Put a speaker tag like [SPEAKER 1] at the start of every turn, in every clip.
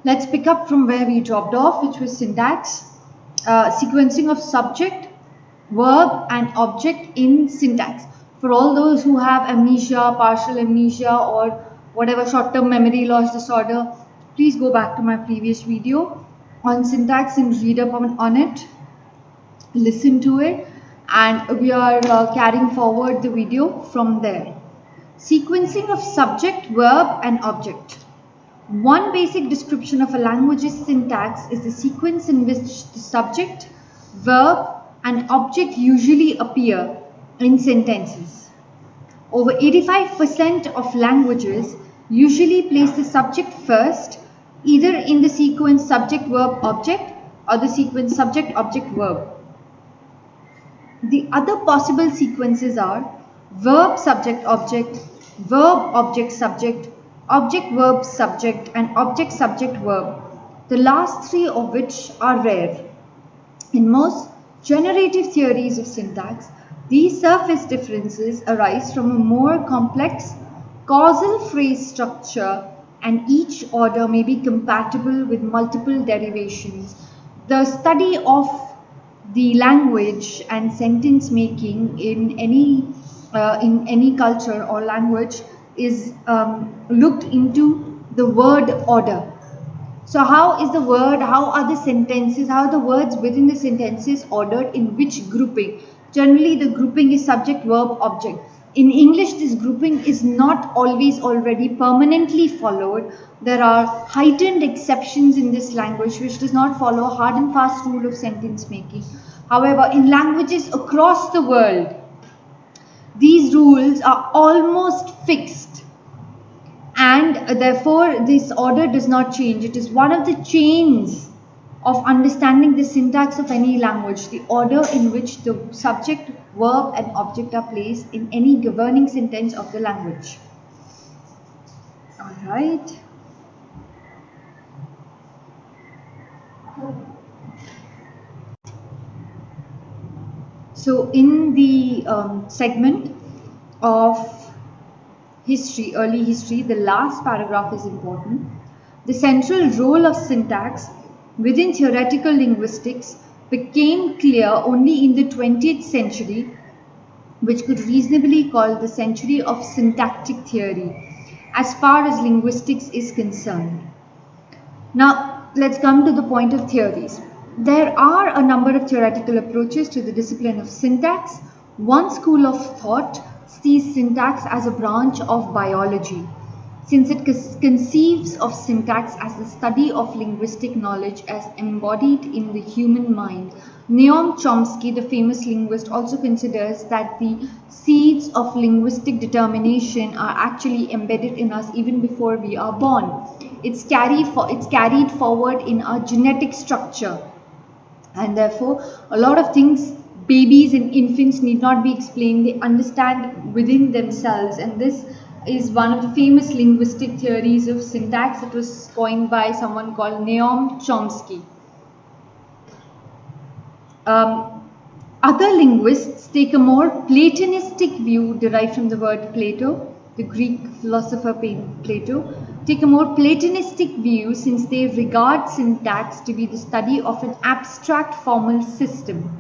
[SPEAKER 1] Let's pick up from where we dropped off, which was syntax, sequencing of subject, verb, and object in syntax. For all those who have amnesia, partial amnesia, or whatever short-term memory loss disorder, please go back to my previous video on syntax and read up on it, listen to it, and we are carrying forward the video from there. Sequencing of subject, verb, and object. One basic description of a language's syntax is the sequence in which the subject, verb, and object usually appear in sentences. Over 85% of languages usually place the subject first, either in the sequence subject, verb, object, or the sequence subject, object, verb. The other possible sequences are verb, subject, object, verb, object, subject, object, verb, subject, and object, subject, verb, the last three of which are rare. In most generative theories of syntax, these surface differences arise from a more complex causal phrase structure, and each order may be compatible with multiple derivations. The study of the language and sentence making in any culture or language is looked into the word order. So how is the word, how are the sentences, how are the words within the sentences ordered, in which grouping? Generally the grouping is subject, verb, object. In English, this grouping is not always already permanently followed. There are heightened exceptions in this language which does not follow a hard and fast rule of sentence making. However, in languages across the world, these rules are almost fixed, and therefore this order does not change. It is one of the chains of understanding the syntax of any language, the order in which the subject, verb, and object are placed in any governing sentence of the language. All right. So in the segment of history, early history, the last paragraph is important. The central role of syntax within theoretical linguistics became clear only in the 20th century, which could reasonably call the century of syntactic theory as far as linguistics is concerned. Now, let's come to the point of theories. There are a number of theoretical approaches to the discipline of syntax. One school of thought sees syntax as a branch of biology, since it conceives of syntax as the study of linguistic knowledge as embodied in the human mind. Noam Chomsky, the famous linguist, also considers that the seeds of linguistic determination are actually embedded in us even before we are born. It's carried forward in our genetic structure, and therefore a lot of things babies and infants need not be explained. They understand within themselves, and this is one of the famous linguistic theories of syntax. It was coined by someone called Noam Chomsky. Other linguists take a more Platonistic view, derived from the word Plato, the Greek philosopher Plato, take a more Platonistic view, since they regard syntax to be the study of an abstract formal system.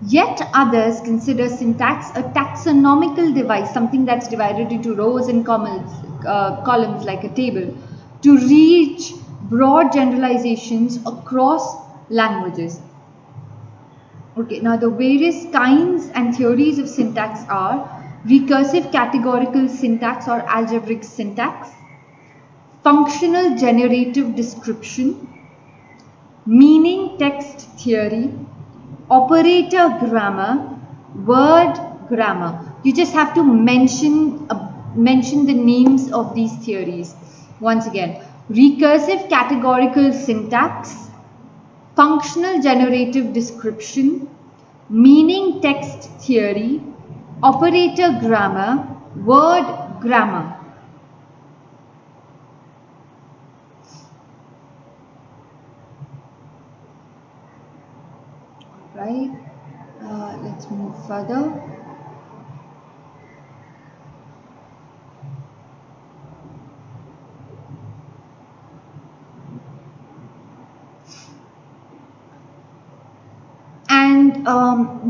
[SPEAKER 1] Yet others consider syntax a taxonomical device, something that's divided into rows and columns like a table, to reach broad generalizations across languages. Okay, now the various kinds and theories of syntax are recursive categorical syntax or algebraic syntax, functional generative description, meaning text theory, operator grammar, word grammar. You just have to mention the names of these theories. Once again, recursive categorical syntax, functional generative description, meaning text theory, operator grammar, word grammar. Right, let's move further.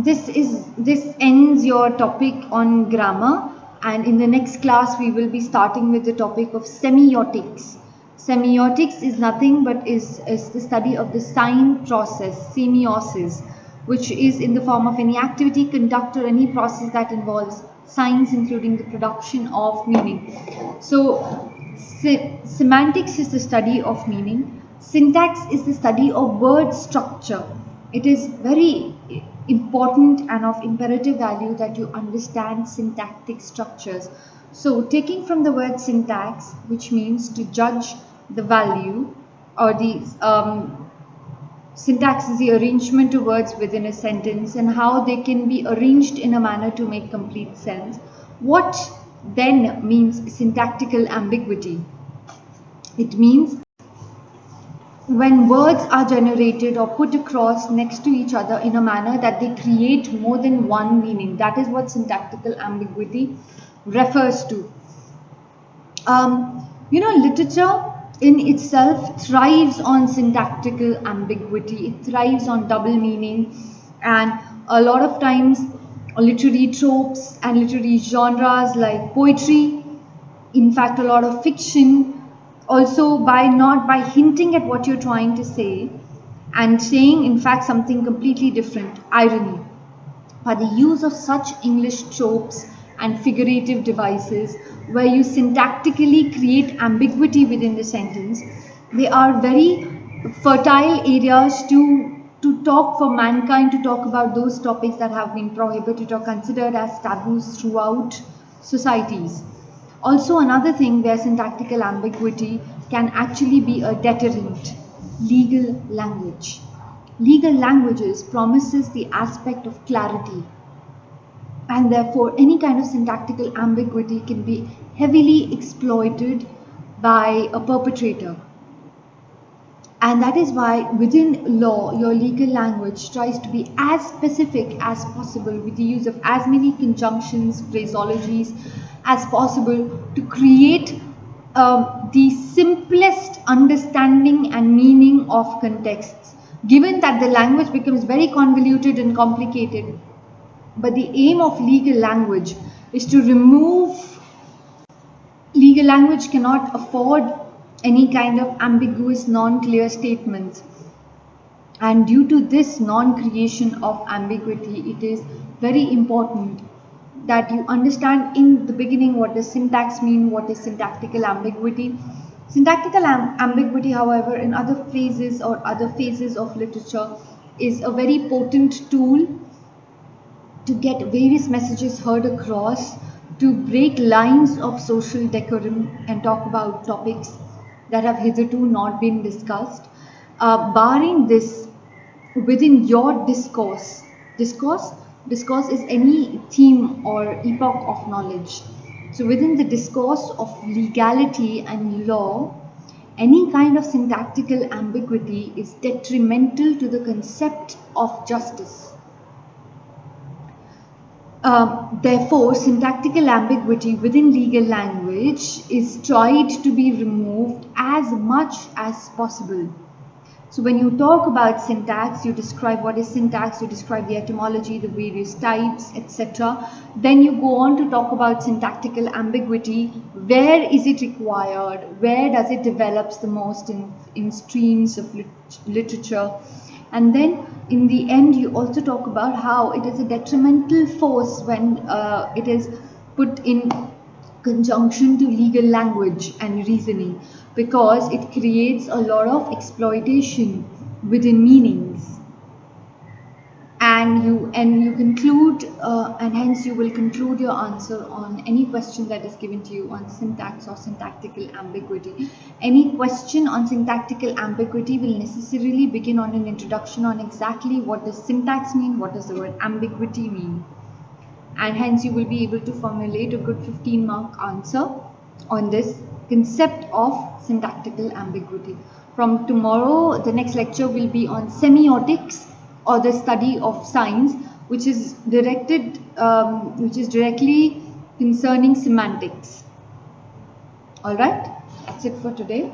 [SPEAKER 1] this ends your topic on grammar, and in the next class we will be starting with the topic of semiotics. Semiotics is nothing but is the study of the sign process, semiosis, which is in the form of any activity, conduct, or any process that involves signs, including the production of meaning. So semantics is the study of meaning. Syntax is the study of word structure. It is very important and of imperative value that you understand syntactic structures. So taking from the word syntax, which means to judge the value, or the syntax is the arrangement of words within a sentence and how they can be arranged in a manner to make complete sense. What then means syntactical ambiguity? It means when words are generated or put across next to each other in a manner that they create more than one meaning. That is what syntactical ambiguity refers to. Literature in itself thrives on syntactical ambiguity. It thrives on double meaning, and a lot of times literary tropes and literary genres like poetry, in fact a lot of fiction, also by hinting at what you're trying to say and saying in fact something completely different, irony. By the use of such English tropes and figurative devices where you syntactically create ambiguity within the sentence, they are very fertile areas to talk for mankind, to talk about those topics that have been prohibited or considered as taboos throughout societies. Also, another thing where syntactical ambiguity can actually be a deterrent: legal language. Legal languages promises the aspect of clarity, and therefore any kind of syntactical ambiguity can be heavily exploited by a perpetrator. And that is why within law, your legal language tries to be as specific as possible with the use of as many conjunctions, phraseologies as possible to create the simplest understanding and meaning of contexts. Given that the language becomes very convoluted and complicated, but the aim of legal language is to remove. Legal language cannot afford any kind of ambiguous, non-clear statements. And due to this non-creation of ambiguity, it is very important that you understand in the beginning what does syntax mean, what is syntactical ambiguity. Syntactical ambiguity, however, in other phases or other phases of literature is a very potent tool to get various messages heard across, to break lines of social decorum and talk about topics that have hitherto not been discussed. Barring this, within your discourse is any theme or epoch of knowledge. So within the discourse of legality and law, any kind of syntactical ambiguity is detrimental to the concept of justice. Therefore, syntactical ambiguity within legal language is tried to be removed as much as possible. So when you talk about syntax, you describe what is syntax, you describe the etymology, the various types, etc. Then you go on to talk about syntactical ambiguity. Where is it required? Where does it develops the most in streams of literature? And then in the end, you also talk about how it is a detrimental force when it is put in conjunction to legal language and reasoning, because it creates a lot of exploitation within meanings. And you conclude, and hence you will conclude your answer on any question that is given to you on syntax or syntactical ambiguity. Any question on syntactical ambiguity will necessarily begin on an introduction on exactly what does syntax mean, what does the word ambiguity mean, and hence you will be able to formulate a good 15-mark answer on this concept of syntactical ambiguity. From tomorrow, the next lecture will be on semiotics, or the study of signs, which is directly concerning semantics. All right, that's it for today.